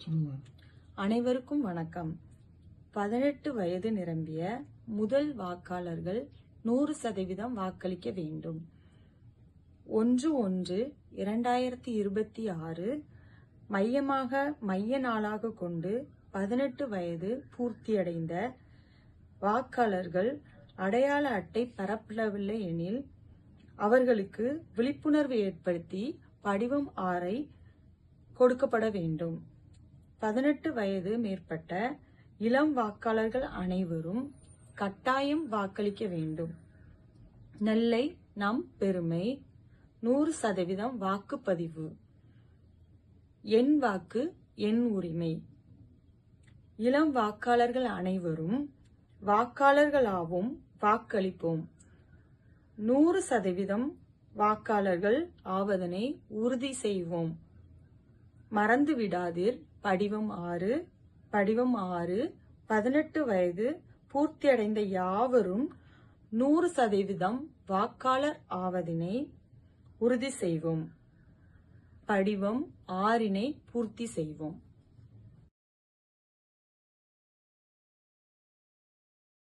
அனைவருக்கும் வணக்கம். 18 வயது நிரம்பிய முதல் வாக்காளர்கள் 100% வாக்களிக்க வேண்டும். 1/1/2026 மைய நாளாக கொண்டு 18 வயது பூர்த்தியடைந்த வாக்காளர்கள் அடையாள அட்டை பெறப்படவில்லை எனில் அவர்களுக்கு விழிப்புணர்வு ஏற்படுத்தி படிவம் 6 கொடுக்கப்பட வேண்டும். 18 வயது மேற்பட்ட இளம் வாக்காளர்கள் அனைவரும் கட்டாயம் வாக்களிக்க வேண்டும். நெல்லை நம் பெருமை. 100% வாக்குப்பதிவு. என் வாக்கு என் உரிமை. இளம் வாக்காளர்கள் அனைவரும் வாக்காளர்களாவோம், வாக்களிப்போம். 100% வாக்காளர்கள் ஆவதனை உறுதி செய்வோம். மறந்து விடாதீர். படிவம் 6. 18 வயது பூர்த்தியடைந்த யாவரும் 100% வாக்காளர் ஆவதனை உறுதி செய்வோம். படிவம் 6 பூர்த்தி செய்வோம்.